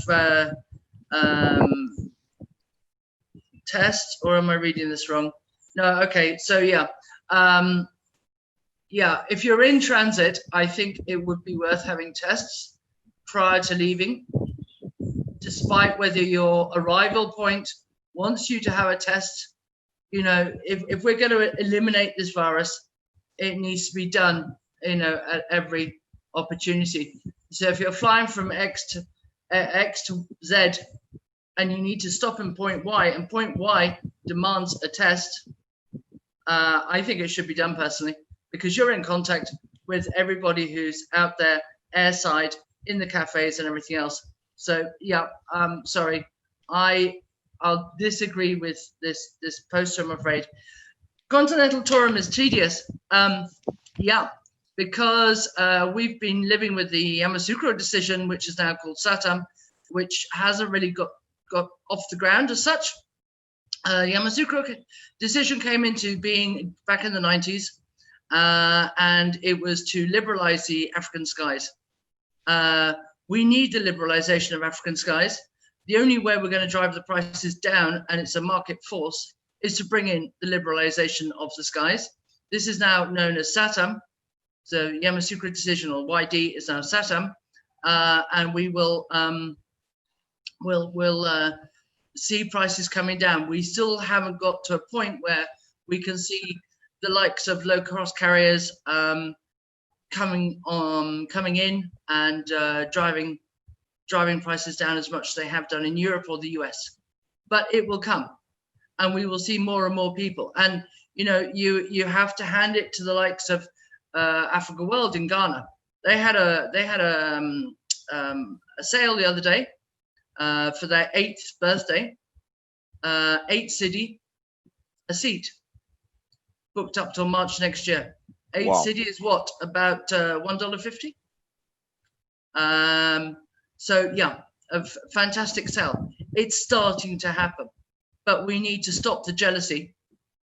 F: tests, or am I reading this wrong? No, okay, so yeah. Yeah, if you're in transit, I think it would be worth having tests prior to leaving, despite whether your arrival point wants you to have a test. You know, if we're going to eliminate this virus, it needs to be done, you know, at every opportunity. So if you're flying from X to Z and you need to stop in point Y, and point Y demands a test, I think it should be done personally, because you're in contact with everybody who's out there airside in the cafes and everything else. So yeah, sorry, I'll disagree with this poster, I'm afraid. Continental tourism is tedious. Yeah, because we've been living with the Yamoussoukro decision, which is now called Sao Tome, which hasn't really got off the ground as such. Yamoussoukro decision came into being back in the 90s, and it was to liberalize the African skies. We need the liberalization of African skies. The only way we're going to drive the prices down, and it's a market force, is to bring in the liberalization of the skies. This is now known as Sao Tome. So Yamoussoukro decision, or YD, is now Sao Tome, and we will see prices coming down. We still haven't got to a point where we can see the likes of low-cost carriers coming in and driving prices down as much as they have done in Europe or the US. But it will come, and we will see more and more people. And you know, you have to hand it to the likes of Africa World in Ghana. They had a sale the other day for their 8th birthday. 8 city, a seat, booked up till March next year. 8
A: Wow.
F: city is what, about $1.50? So yeah, a fantastic sale. It's starting to happen, but we need to stop the jealousy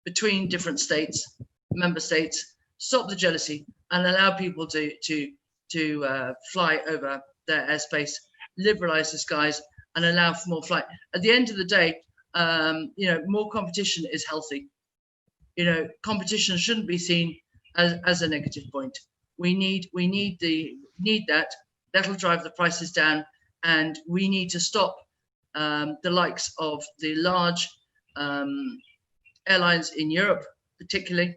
F: between different states, member states. Stop the jealousy and allow people to fly over their airspace, liberalize the skies, and allow for more flight. At the end of the day, you know, more competition is healthy. You know, competition shouldn't be seen as a negative point. We need that. That'll drive the prices down, and we need to stop the likes of the large airlines in Europe, particularly,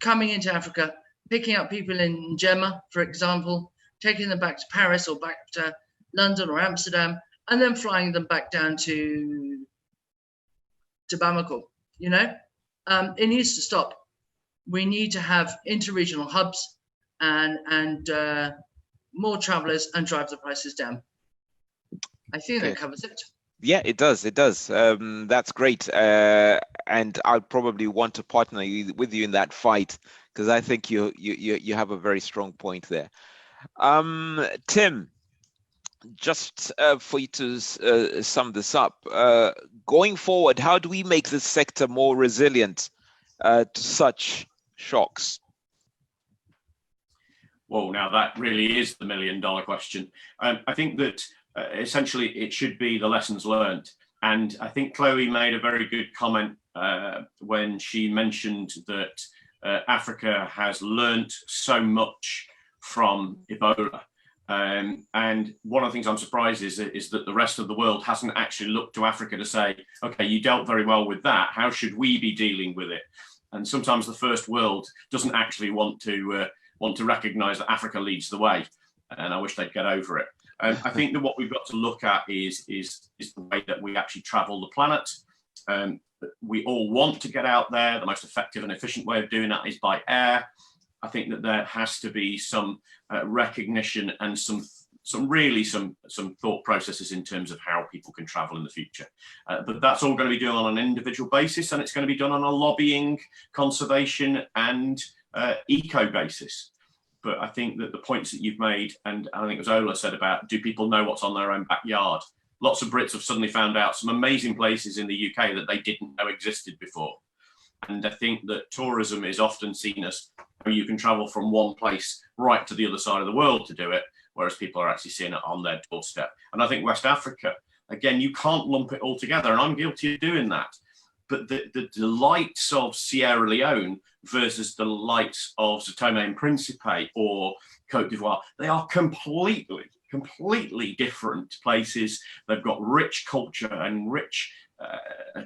F: coming into Africa, picking up people in Gemma, for example, taking them back to Paris or back to London or Amsterdam, and then flying them back down to Bamako. You know, it needs to stop. We need to have interregional hubs and more travelers and drive the prices down. I think that covers it.
A: Yeah, it does. It does. That's great. And I'll probably want to partner with you in that fight, because I think you have a very strong point there. Tim, just for you to sum this up, going forward, how do we make this sector more resilient to such shocks?
C: Well, now that really is the million-dollar question. I think that essentially it should be the lessons learned. And I think Chloe made a very good comment when she mentioned that Africa has learnt so much from Ebola. And one of the things I'm surprised is that the rest of the world hasn't actually looked to Africa to say, okay, you dealt very well with that. How should we be dealing with it? And sometimes the first world doesn't actually want to recognize that Africa leads the way. And I wish they'd get over it. I think that what we've got to look at is the way that we actually travel the planet. We all want to get out there. The most effective and efficient way of doing that is by air. I think that there has to be some recognition and some thought processes in terms of how people can travel in the future. But that's all going to be done on an individual basis, and it's going to be done on a lobbying, conservation, and eco basis. But I think that the points that you've made, and I think it was Ola said about, do people know what's on their own backyard? Lots of Brits have suddenly found out some amazing places in the UK that they didn't know existed before. And I think that tourism is often seen as how you can travel from one place right to the other side of the world to do it, whereas people are actually seeing it on their doorstep. And I think West Africa, again, you can't lump it all together, and I'm guilty of doing that. But the delights of Sierra Leone versus the delights of Sao Tome and Principe or Côte d'Ivoire, they are completely different places. They've got rich culture and rich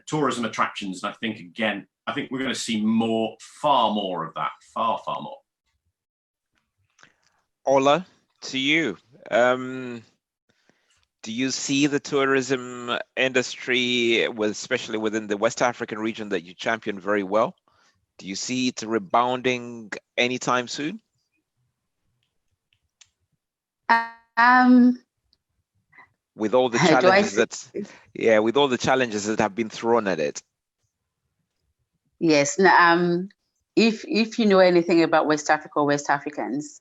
C: tourism attractions. And I think, again, we're going to see far more of that, far more.
A: Ola, to you. Do you see the tourism industry, especially within the West African region that you champion very well? Do you see it rebounding anytime soon? With all the challenges with all the challenges that have been thrown at it.
D: Yes. If you know anything about West Africa or West Africans,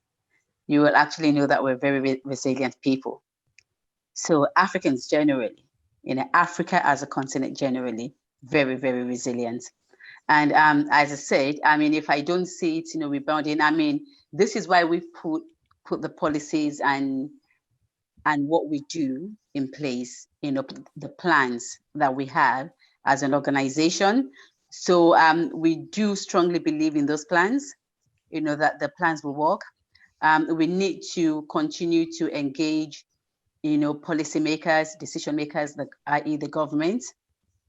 D: you will actually know that we're very resilient people. So Africans generally, Africa as a continent generally, very resilient. And as I said, if I don't see it, rebounding, this is why we've put the policies and what we do in place, the plans that we have as an organization. So we do strongly believe in those plans, that the plans will work. We need to continue to engage policymakers, decision makers, i.e. the government,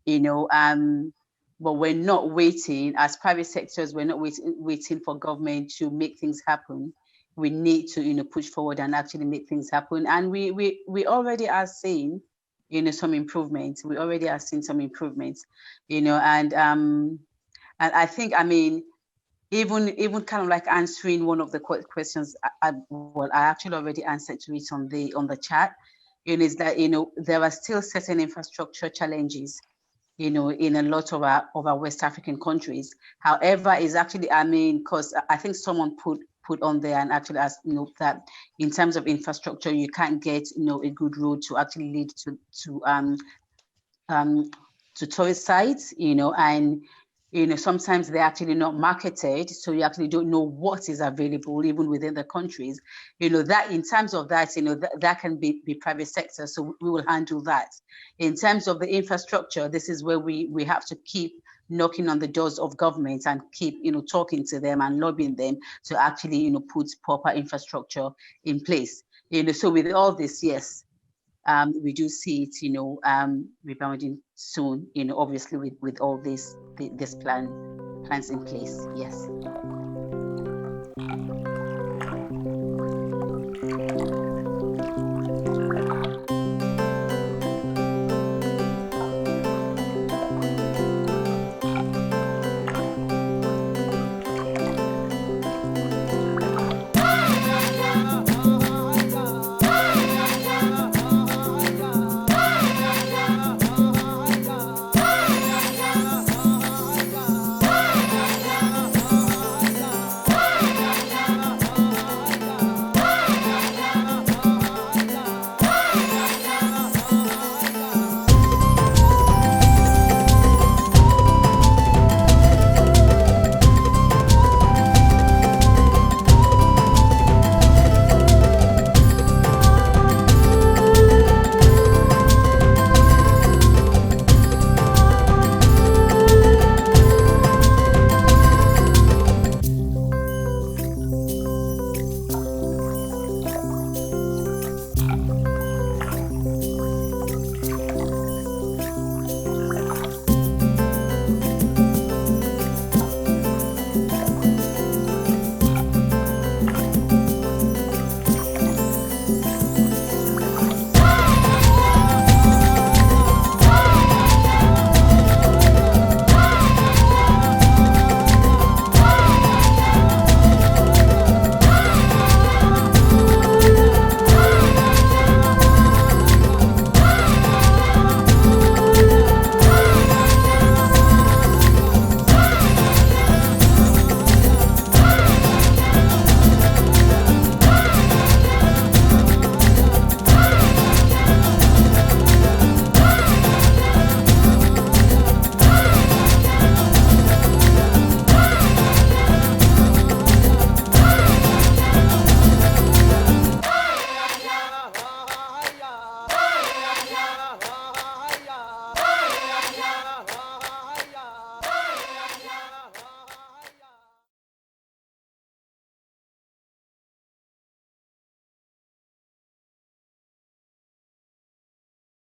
D: but we're not waiting, as private sectors, we're not waiting for government to make things happen. We need to, push forward and actually make things happen. And we already are seeing, some improvements. We already are seeing some improvements, and I think, even kind of like answering one of the questions, I actually already answered to it on the chat, is that, there are still certain infrastructure challenges, in a lot of our West African countries. However, is actually, because I think someone put on there and actually asked, that in terms of infrastructure, you can't get, a good road to actually lead to tourist sites, and sometimes they're actually not marketed, so you actually don't know what is available even within the countries. That in terms of that, that can be private sector, so we will handle that. In terms of the infrastructure, this is where we have to keep knocking on the doors of governments and keep, talking to them and lobbying them to actually, put proper infrastructure in place. So with all this, yes, we do see it, rebounding soon, obviously with all this plans in place. Yes.